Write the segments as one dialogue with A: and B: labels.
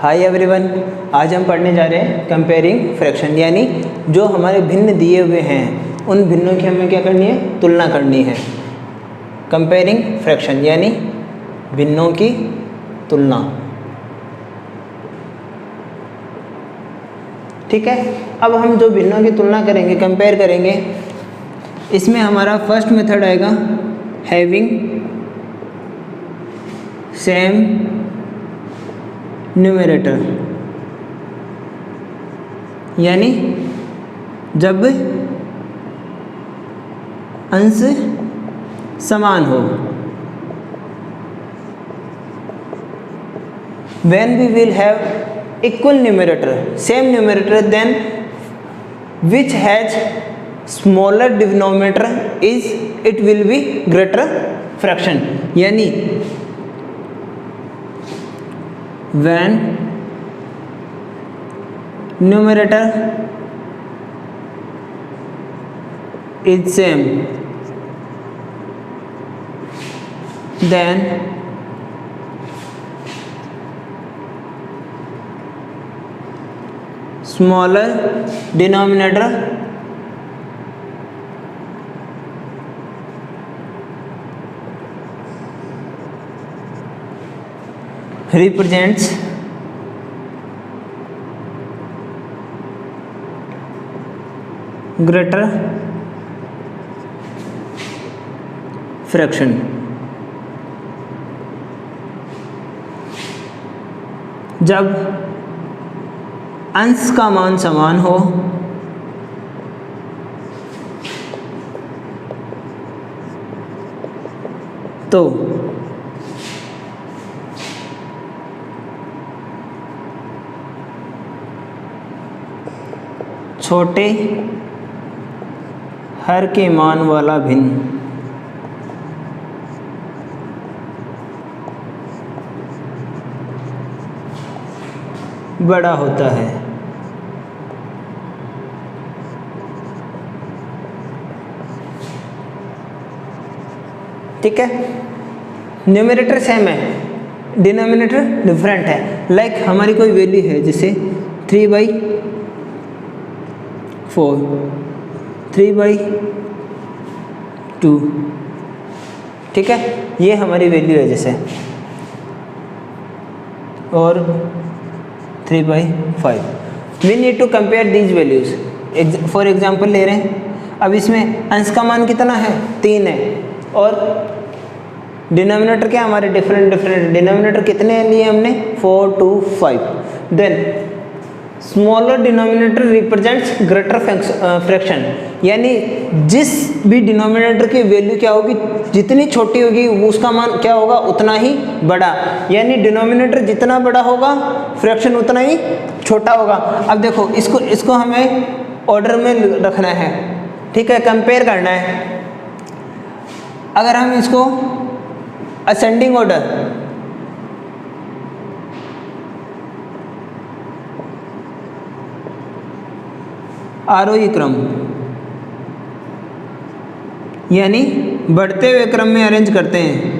A: Hi everyone, आज हम पढ़ने जा रहे हैं कंपेयरिंग फ्रैक्शन, यानी जो हमारे भिन्न दिए हुए हैं उन भिन्नों की हमें क्या करनी है, तुलना करनी है। कंपेयरिंग फ्रैक्शन यानी भिन्नों की तुलना। ठीक है, अब हम जो भिन्नों की तुलना करेंगे, कंपेयर करेंगे, इसमें हमारा फर्स्ट मेथड आएगा हैविंग सेम न्यूमरेटर, यानी जब अंश समान हो। When we will have equal numerator, same numerator, then which has smaller denominator is it will be greater fraction, यानी when numerator is same, then smaller denominator represents greater fraction। जब अंश का मान समान हो तो छोटे हर के मान वाला भिन्न बड़ा होता है। ठीक है, न्यूमरेटर सेम है, डिनोमिनेटर डिफरेंट है। लाइक हमारी कोई वैल्यू है, जैसे 3/4, 3/2, ठीक है, ये हमारी वैल्यू है जैसे, और 3/5। We need to compare these values. For example ले रहे हैं, अब इसमें अंश का मान कितना है, 3 है, और डिनोमिनेटर क्या हमारे डिफरेंट डिनोमिनेटर कितने लिए हमने, 4, 2, 5। Then smaller denominator represents greater fraction, यानी जिस भी डिनोमिनेटर की वैल्यू क्या होगी, जितनी छोटी होगी उसका मान क्या होगा, उतना ही बड़ा। यानी डिनोमिनेटर जितना बड़ा होगा फ्रैक्शन उतना ही छोटा होगा। अब देखो इसको हमें ऑर्डर में रखना है, ठीक है, कंपेयर करना है। अगर हम इसको असेंडिंग ऑर्डर, आरोही क्रम, यानी बढ़ते हुए क्रम में अरेंज करते हैं,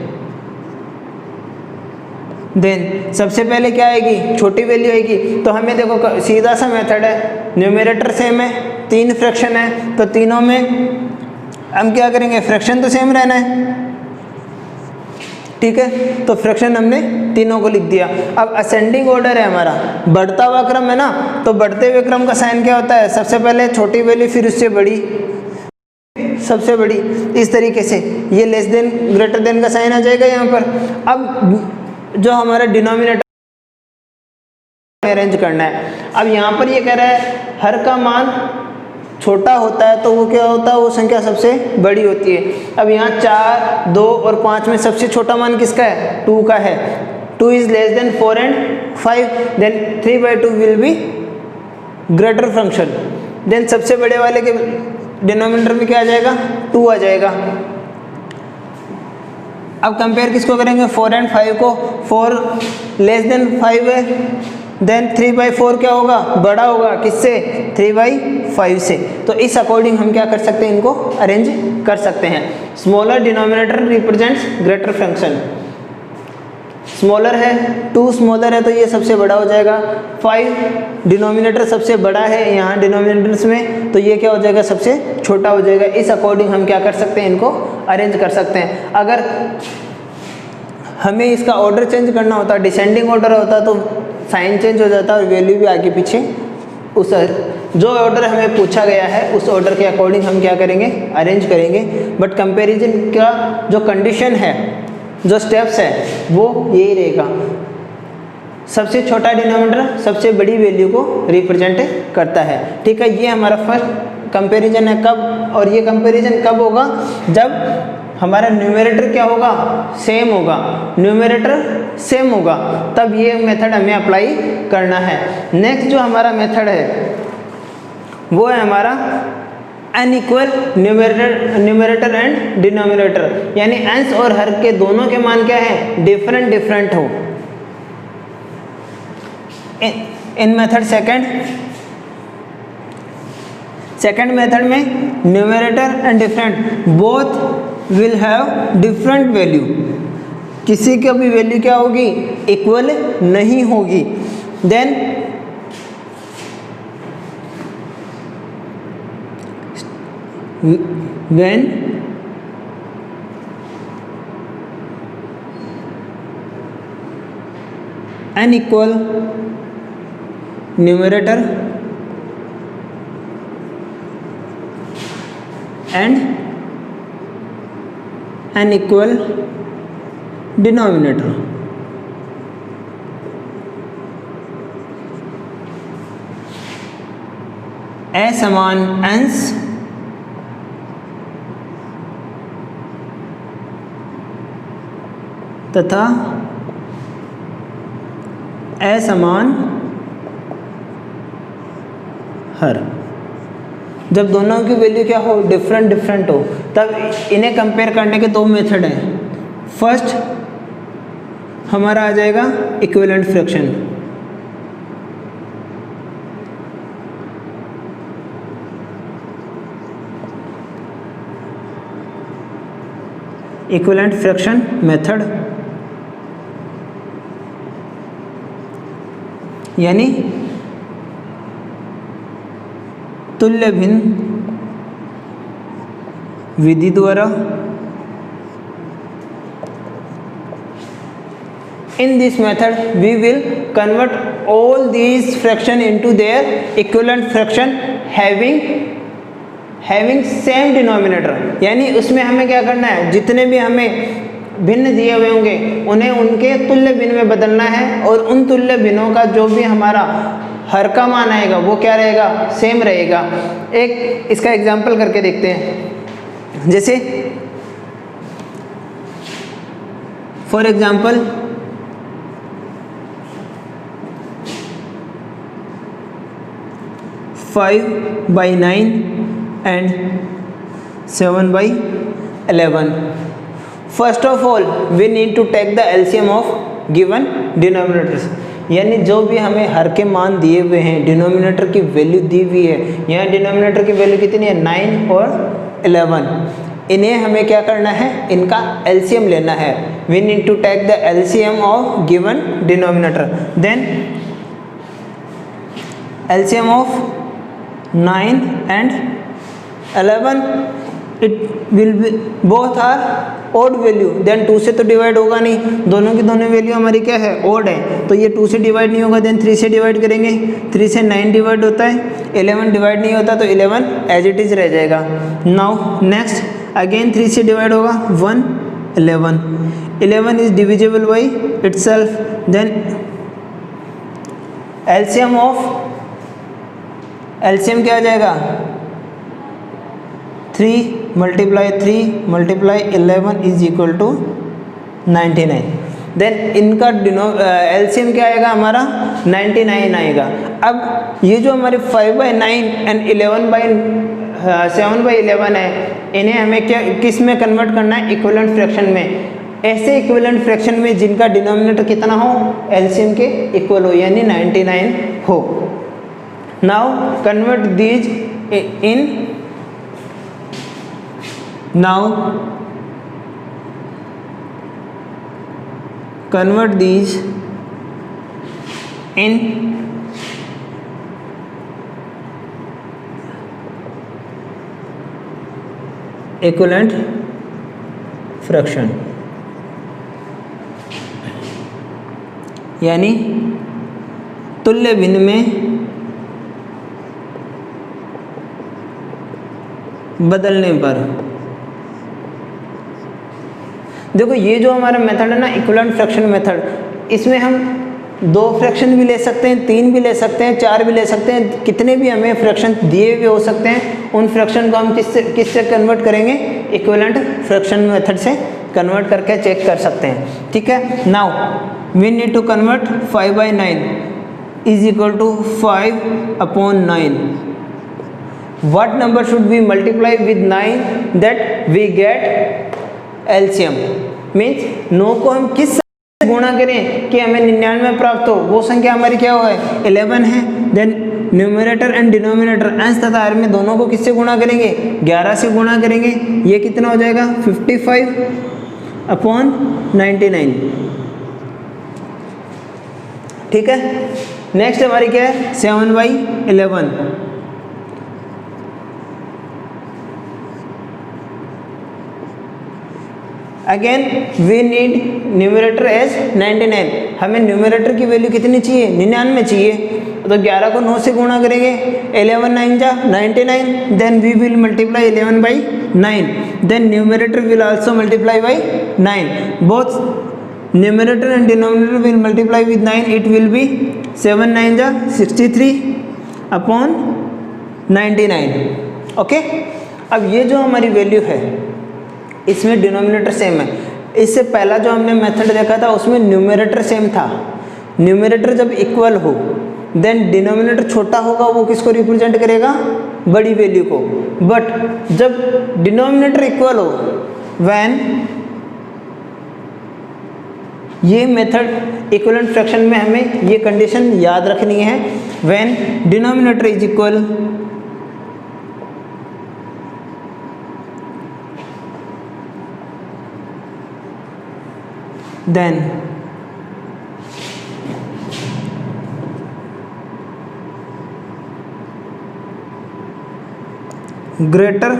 A: देन सबसे पहले क्या आएगी, छोटी वैल्यू आएगी। तो हमें देखो सीधा सा मेथड है, न्यूमरेटर सेम है, 3 फ्रैक्शन है, तो तीनों में हम क्या करेंगे, फ्रैक्शन तो सेम रहना है, ठीक है, तो फ्रैक्शन हमने तीनों को लिख दिया। अब असेंडिंग ऑर्डर है हमारा, बढ़ता हुआ क्रम है ना, तो बढ़ते हुए क्रम का साइन क्या होता है, सबसे पहले छोटी वैल्यू, फिर उससे बड़ी, सबसे बड़ी, इस तरीके से ये लेस देन ग्रेटर देन का साइन आ जाएगा यहाँ पर। अब जो हमारा डिनोमिनेटर अरेंज करना है, अब यहाँ पर ये कह रहा है हर का मान छोटा होता है, तो वो क्या होता है, वो संख्या सबसे बड़ी होती है। अब यहाँ 4, 2 और 5 में सबसे छोटा मान किसका है, 2 का है। 2 is less than 4 and 5, then 3/2 will be greater function. Then सबसे बड़े वाले के डिनोमिनेटर में क्या आ जाएगा, 2 आ जाएगा। अब कंपेयर किसको करेंगे, 4 and 5 को। 4 लेस देन 5 है, देन 3/4 क्या होगा, बड़ा होगा किससे, 3/5 से। तो इस अकॉर्डिंग हम क्या कर सकते हैं, इनको अरेंज कर सकते हैं। Smaller denominator represents greater function, smaller है, 2 स्मॉलर है तो ये सबसे बड़ा हो जाएगा, 5 डिनोमिनेटर सबसे बड़ा है यहाँ डिनोमिनेटर्स में, तो ये क्या हो जाएगा, सबसे छोटा हो जाएगा। इस अकॉर्डिंग हम क्या कर सकते हैं, इनको अरेंज कर सकते हैं। अगर हमें इसका ऑर्डर चेंज करना होता, डिसेंडिंग ऑर्डर होता तो साइन चेंज हो जाता और वैल्यू भी आगे पीछे उस जो ऑर्डर हमें पूछा गया है उस ऑर्डर के अकॉर्डिंग हम क्या करेंगे, अरेंज करेंगे। बट कंपैरिजन का जो कंडीशन है, जो स्टेप्स है, वो यही रहेगा, सबसे छोटा डिनोमिनेटर सबसे बड़ी वैल्यू को रिप्रेजेंट करता है। ठीक है, ये हमारा फर्स्ट कंपैरिजन है। कब, और ये कंपैरिजन कब होगा, जब हमारा न्यूमरेटर क्या होगा, सेम होगा, न्यूमरेटर सेम होगा, तब ये मेथड हमें अप्लाई करना है। नेक्स्ट जो हमारा मेथड है वो है हमारा अनइक्वल न्यूमरेटर एंड डिनोमिनेटर, यानी अंश और हर के दोनों के मान क्या है, डिफरेंट हो। इन मेथड सेकंड मेथड में numerator and different both will have different value, किसी का भी वैल्यू क्या होगी, इक्वल नहीं होगी। Then when unequal numerator and unequal denominator, असमान अंश तथा असमान हर, जब दोनों की वैल्यू क्या हो, डिफरेंट हो, तब इन्हें कंपेयर करने के दो मेथड हैं। फर्स्ट हमारा आ जाएगा equivalent fraction, equivalent fraction method, यानी तुल्य भिन्न विधि द्वारा। In this method we will convert all these fraction into their equivalent fraction having same denominator, यानी उसमें हमें क्या करना है, जितने भी हमें भिन्न दिए हुए होंगे उन्हें उनके तुल्य भिन्न में बदलना है, और उन तुल्य भिन्नों का जो भी हमारा हर का मान आएगा वो क्या रहेगा, सेम रहेगा। एक इसका एग्जांपल करके देखते हैं। जैसे for example 5/9 and 7/11. First of all we need to take the LCM of given denominators, यानी जो भी हमें हर के मान दिए हुए हैं, डिनोमिनेटर की वैल्यू दी हुई है, यहाँ डिनोमिनेटर की वैल्यू कितनी है, 9 और 11, इन्हें हमें क्या करना है, इनका LCM लेना है। we need to take the LCM of given denominator, then LCM of 9 and 11, it will be both are odd value, then 2 से तो डिवाइड होगा नहीं, दोनों की दोनों वैल्यू हमारी क्या है, odd है, तो ये 2 से डिवाइड नहीं होगा, देन 3 से डिवाइड करेंगे, 3 से 9 डिवाइड होता है, 11 डिवाइड नहीं होता, तो 11 एज इट इज रह जाएगा। नाउ नेक्स्ट अगेन 3 से डिवाइड होगा, 1 11 is divisible by itself, then LCM क्या आ जाएगा, 3 × 11 इज इक्वल टू 99, देन इनका एलसीएम क्या आएगा हमारा, 99 आएगा। अब ये जो हमारे 5/9 एंड 7/11 है, इन्हें हमें क्या किस में कन्वर्ट करना है, इक्विवेलेंट फ्रैक्शन में। ऐसे इक्विवेलेंट फ्रैक्शन में जिनका डिनोमिनेटर कितना हो, एलसीएम के इक्वल हो, यानी 99 हो। Now convert these in, now convert these in equivalent fraction, यानी तुल्य भिन्न में बदलने पर। देखो ये जो हमारा मेथड है ना इक्विवेलेंट फ्रैक्शन मेथड, इसमें हम 2 फ्रैक्शन भी ले सकते हैं, 3 भी ले सकते हैं, 4 भी ले सकते हैं, कितने भी हमें फ्रैक्शन दिए हुए हो सकते हैं। उन फ्रैक्शन को हम किससे कन्वर्ट करेंगे? इक्विवेलेंट फ्रैक्शन मेथड से कन्वर्ट करके चेक कर सकते हैं। ठीक है, now we need to convert 5/9 is equal to 5/9। What number should we multiply with 9 that we get LCM? Means 9 को हम किस से गुणा करें कि हमें 99 प्राप्त हो? वो संख्या हमारी क्या है? 11 है। देन न्यूमरेटर एंड डिनोमिनेटर अंश तथा हर में दोनों को किससे गुणा करेंगे? 11 से गुणा करेंगे। ये कितना हो जाएगा? 55/99। ठीक है, नेक्स्ट हमारी क्या है? 7/11। Again we need numerator as 99। हमें न्यूमरेटर की वैल्यू कितनी चाहिए? 99 चाहिए। तो 11 को 9 से गुणा करेंगे। 11 9 जा 99। Then we will multiply 11/9। Then numerator will also multiply by 9। Both numerator and denominator will multiply with 9। It will be 7 9 जा 63/99। ओके, अब ये जो हमारी वैल्यू है इसमें डिनोमिनेटर सेम है। इससे पहला जो हमने मेथड देखा था उसमें न्यूमरेटर सेम था। न्यूमरेटर जब इक्वल हो देन डिनोमिनेटर छोटा होगा, वो किसको रिप्रेजेंट करेगा? बड़ी वैल्यू को। बट जब डिनोमिनेटर इक्वल हो, व्हेन ये मेथड इक्विवेलेंट फ्रैक्शन में हमें ये कंडीशन याद रखनी है। When denominator is equal then greater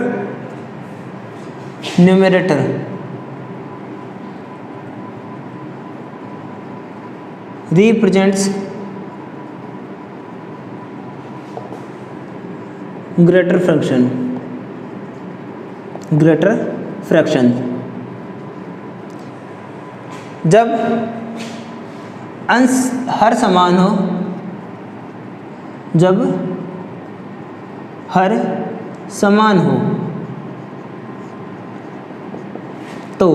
A: numerator represents greater fraction। जब अंश हर समान हो, जब हर समान हो तो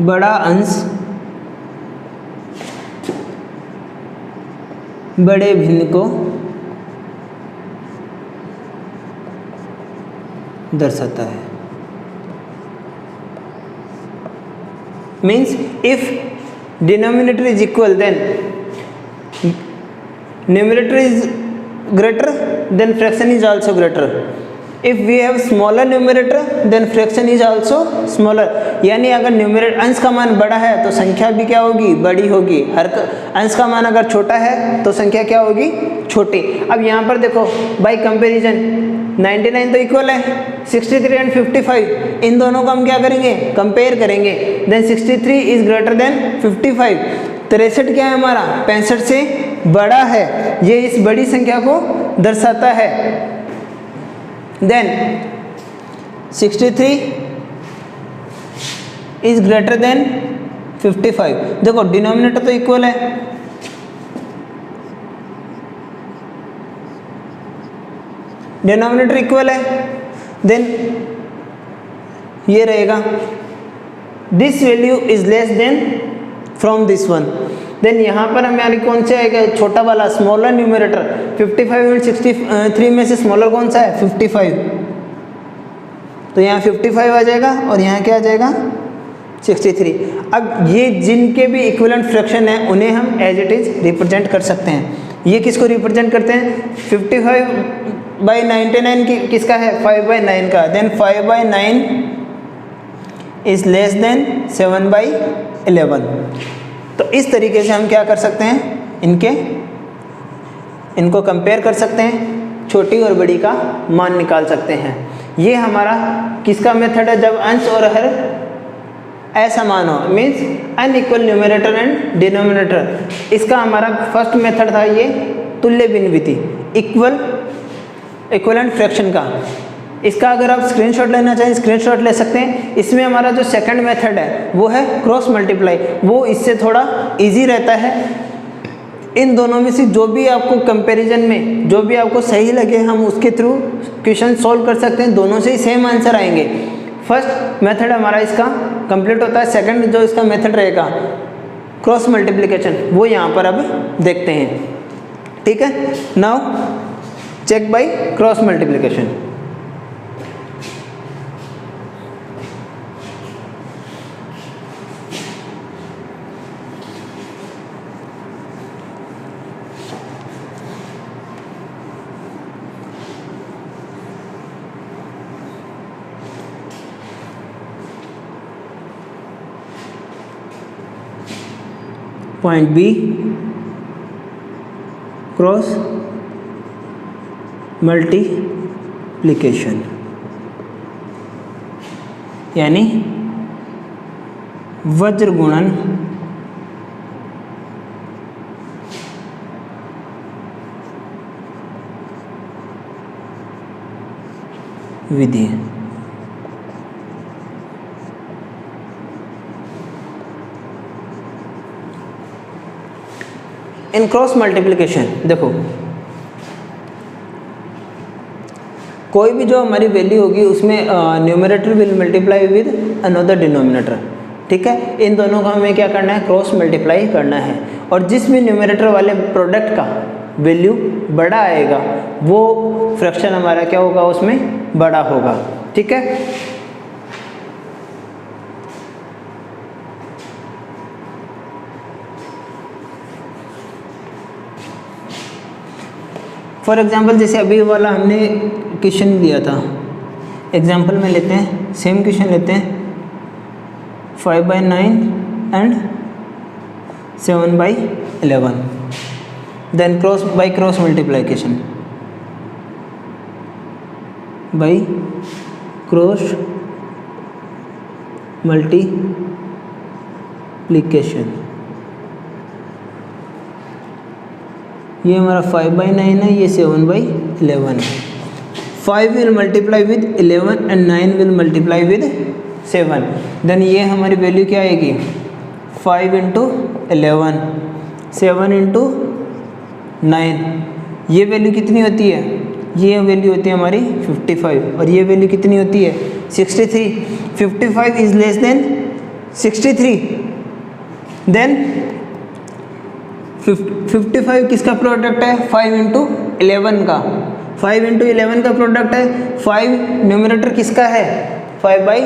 A: बड़ा अंश बड़े भिन्न को दर्शाता है। Means if denominator is equal then numerator is greater then fraction is also greater। if we have smaller numerator then fraction is also smaller। यानी अगर न्यूमरेटर अंश का मान बड़ा है तो संख्या भी क्या होगी? बड़ी होगी। हर अंश का मान अगर छोटा है तो संख्या क्या होगी? छोटी। अब यहाँ पर देखो बाय कंपैरिजन 99 तो इक्वल है 63 एंड 55, इन दोनों को हम क्या करेंगे? कंपेयर करेंगे। Then 63 is greater than 55। 63 क्या है हमारा? 65 से बड़ा है। ये इस बड़ी संख्या को दर्शाता है। Then 63 is greater than 55। देखो डिनोमिनेटर तो इक्वल है, डिनोमिनेटर इक्वल है। देन ये रहेगा this value is less than from this one. Then यहाँ पर हमारी कौन सा है? छोटा वाला स्मॉलर न्यूमरेटर। 55 और 63 में से स्मॉलर कौन सा है? 55। तो यहाँ 55 आ जाएगा और यहाँ क्या आ जाएगा? 63। अब ये जिनके भी इक्विवेलेंट फ्रैक्शन है उन्हें हम एज इट इज रिप्रेजेंट कर सकते हैं। ये किसको रिप्रेजेंट करते हैं? 55/99 किसका है? 5/9 का। Then 5/9 is less than 7/11। तो इस तरीके से हम क्या कर सकते हैं, इनको कंपेयर कर सकते हैं, छोटी और बड़ी का मान निकाल सकते हैं। ये हमारा किसका मेथड है, जब अंश और हर असमान हो, means unequal numerator and denominator. इसका हमारा फर्स्ट मेथड था ये तुल्य भिन्न विधि, इक्वलेंट फ्रैक्शन का। इसका अगर आप स्क्रीनशॉट लेना चाहें स्क्रीनशॉट ले सकते हैं। इसमें हमारा जो सेकंड मेथड है वो है क्रॉस मल्टीप्लाई, वो इससे थोड़ा इजी रहता है। इन दोनों में से जो भी आपको कंपैरिजन में जो भी आपको सही लगे हम उसके थ्रू क्वेश्चन सॉल्व कर सकते हैं, दोनों से ही सेम आंसर आएंगे। फर्स्ट मेथड हमारा इसका कंप्लीट होता है। सेकंड जो इसका मेथड रहेगा क्रॉस मल्टीप्लिकेशन, वो यहाँ पर अब देखते हैं। ठीक है, now check by cross multiplication. Point B cross multiplication, यानी वज्र गुणन विधि। इन क्रॉस मल्टीप्लिकेशन देखो, कोई भी जो हमारी वैल्यू होगी उसमें numerator will multiply with another denominator. ठीक है, इन दोनों को हमें क्या करना है, क्रॉस मल्टीप्लाई करना है। और जिस भी न्यूमरेटर वाले प्रोडक्ट का वैल्यू बड़ा आएगा वो फ्रैक्शन हमारा क्या होगा, उसमें बड़ा होगा। ठीक है, फॉर एग्जाम्पल जैसे अभी वाला हमने क्वेश्चन दिया था, एग्जाम्पल में लेते हैं, सेम क्वेश्चन लेते हैं 5/9 and 7/11, then cross multiplication by cross multiplication. ये हमारा 5/9 है, ये 7/11 है। 5 will multiply with 11 and 9 will multiply with 7। Then ये हमारी वैल्यू क्या आएगी, 5 × 11, 7 × 9। ये वैल्यू कितनी होती है, ये वैल्यू होती है हमारी 55, और ये वैल्यू कितनी होती है 63। 55 इज लेस देन 63। देन 55 किसका प्रोडक्ट है, 5 × 11 का, 5 × 11 का प्रोडक्ट है। 5 न्यूमरेटर किसका है, 5/,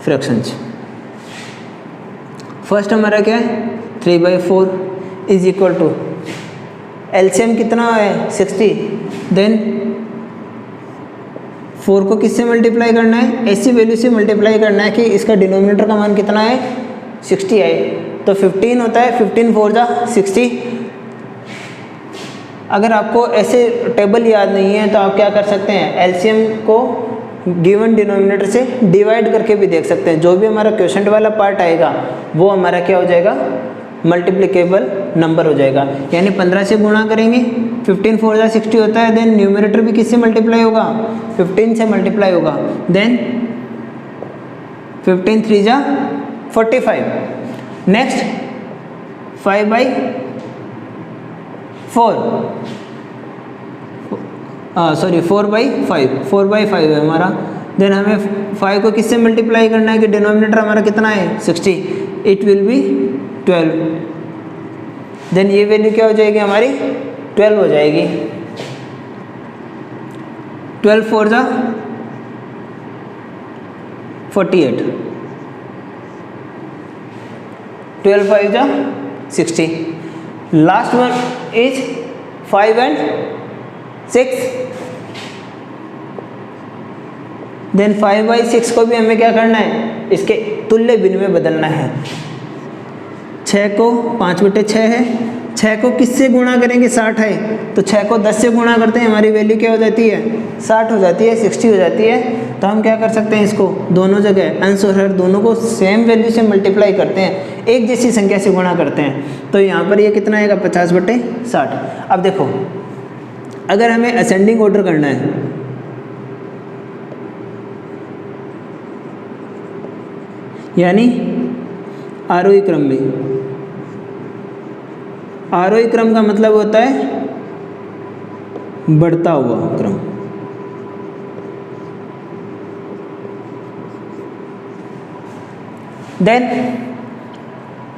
A: फ्रैक्शंस। फर्स्ट हमारा क्या है 3/4 इज इक्वल टू एलसीएम कितना है 60, देन 4 को किससे मल्टीप्लाई करना है, ऐसी वैल्यू से मल्टीप्लाई करना है कि इसका डिनोमिनेटर का मान कितना है 60 आए। तो 15 होता है, 15 4 जा 60। अगर आपको ऐसे टेबल याद नहीं है तो आप क्या कर सकते हैं, एलसीएम को गिवन डिनोमिनेटर से डिवाइड करके भी देख सकते हैं। जो भी हमारा क्वोशंट वाला पार्ट आएगा वो हमारा क्या हो जाएगा, मल्टीप्लिकेबल नंबर हो जाएगा। यानी 15 से गुणा करेंगे, 15 4 जा 60 होता है, देन न्यूमरेटर भी किससे मल्टीप्लाई होगा 15 से मल्टीप्लाई होगा, देन 15 3 जा 45। नेक्स्ट 5/4 4/5 है हमारा। देन हमें 5 को किससे मल्टीप्लाई करना है कि डिनोमिनेटर हमारा कितना है 60, इट विल बी 12। देन ये वैल्यू क्या हो जाएगी हमारी 12 हो जाएगी। 12 4 जा 48, 12 5 जा 60। Last one is 5 and 6। Then 5/6 को भी हमें क्या करना है, इसके तुल्य भिन्न में बदलना है। 6 को 5/6 है, 6 को किससे गुणा करेंगे 60 है, तो 6 को 10 से गुणा करते हैं, हमारी वैल्यू क्या हो जाती है 60 हो जाती है, 60 हो जाती है। तो हम क्या कर सकते हैं, इसको दोनों जगह अंश और हर दोनों को सेम वैल्यू से मल्टीप्लाई करते हैं, एक जैसी संख्या से गुणा करते हैं। तो यहाँ पर ये कितना आएगा 50/60। अब देखो अगर हमें असेंडिंग ऑर्डर करना है, यानी आरोही क्रम में, आरोही क्रम का मतलब होता है बढ़ता हुआ क्रम। देन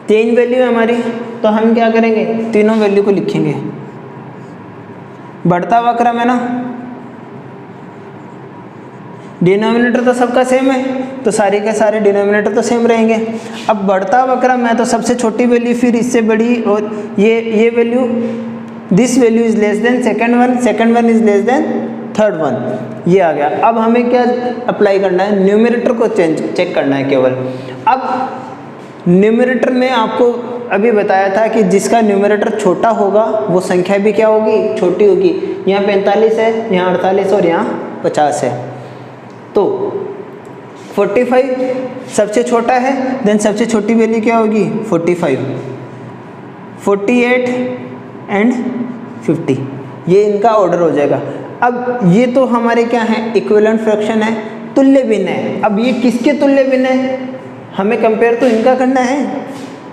A: 3 वैल्यू है हमारी, तो हम क्या करेंगे तीनों वैल्यू को लिखेंगे। बढ़ता हुआ क्रम है ना, डिनोमिनेटर तो सबका सेम है, तो सारे के सारे डिनोमिनेटर तो सेम रहेंगे। अब बढ़ता हुआ क्रम है तो सबसे छोटी वैल्यू फिर इससे बड़ी, और ये value, this value is less then second one is less then third one, ये आ गया। अब हमें क्या अप्लाई करना है, न्यूमरेटर को चेक करना है केवल। अब न्यूमरेटर में आपको अभी बताया था कि जिसका न्यूमरेटर छोटा होगा वो संख्या भी क्या होगी, छोटी होगी। यहाँ 45 है, यहाँ 48 और यहाँ 50 है। तो 45 सबसे छोटा है, देन सबसे छोटी वैल्यू क्या होगी 45, 48 एंड 50, ये इनका ऑर्डर हो जाएगा। अब ये तो हमारे क्या है, इक्विवेलेंट फ्रैक्शन है, तुल्य भिन्न है। अब ये किसके तुल्य भिन्न है, हमें कंपेयर तो इनका करना है,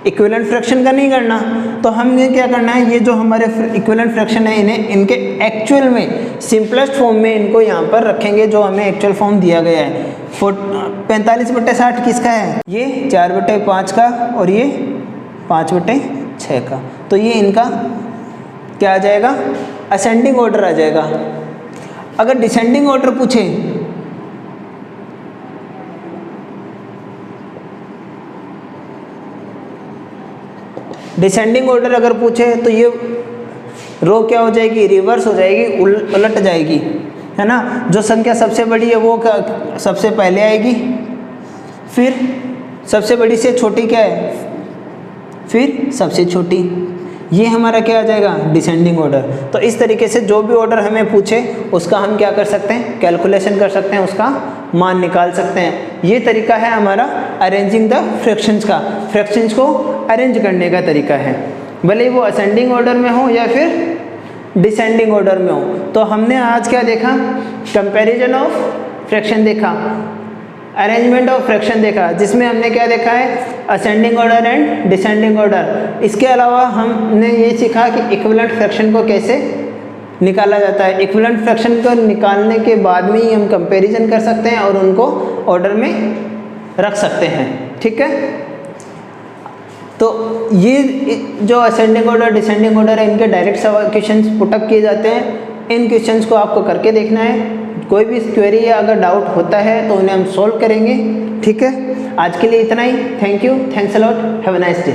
A: इक्विवेलेंट फ्रैक्शन का नहीं करना। तो हमने क्या करना है, ये जो हमारे इक्विवेलेंट फ्रैक्शन है इन्हें इनके एक्चुअल में सिंपलेस्ट फॉर्म में इनको यहाँ पर रखेंगे, जो हमें एक्चुअल फॉर्म दिया गया है। 45/60 किसका है, ये 4/5 का और ये 5/6 का। तो ये इनका क्या आ जाएगा, असेंडिंग ऑर्डर आ जाएगा। अगर डिसेंडिंग ऑर्डर पूछे, डिसेंडिंग ऑर्डर अगर पूछे तो ये रो क्या हो जाएगी, रिवर्स हो जाएगी, उलट जाएगी, है ना। जो संख्या सबसे बड़ी है वो सबसे पहले आएगी, फिर सबसे बड़ी से छोटी क्या है, फिर सबसे छोटी। ये हमारा क्या आ जाएगा, डिसेंडिंग ऑर्डर। तो इस तरीके से जो भी ऑर्डर हमें पूछे उसका हम क्या कर सकते हैं, कैलकुलेशन कर सकते हैं, उसका मान निकाल सकते हैं। ये तरीका है हमारा अरेंजिंग द फ्रैक्शंस का, फ्रैक्शंस को अरेंज करने का तरीका है, भले वो असेंडिंग ऑर्डर में हो या फिर डिसेंडिंग ऑर्डर में हो। तो हमने आज क्या देखा, कंपैरिजन ऑफ फ्रैक्शन देखा, अरेंजमेंट ऑफ फ्रैक्शन देखा, जिसमें हमने क्या देखा है, ascending order and descending order. इसके अलावा हमने ये सीखा कि इक्विवेलेंट फ्रैक्शन को कैसे निकाला जाता है। इक्विवेलेंट फ्रैक्शन को निकालने के बाद में ही हम कंपैरिजन कर सकते हैं और उनको ऑर्डर में रख सकते हैं, ठीक है। तो ये जो असेंडिंग ऑर्डर डिसेंडिंग ऑर्डर है, इनके डायरेक्ट क्वेश्चंस पुटअप किए जाते हैं। इन क्वेश्चंस को आपको करके देखना है। कोई भी क्वेरी या अगर डाउट होता है तो उन्हें हम सॉल्व करेंगे, ठीक है। आज के लिए इतना ही। Thank you, thanks a lot, have a nice day.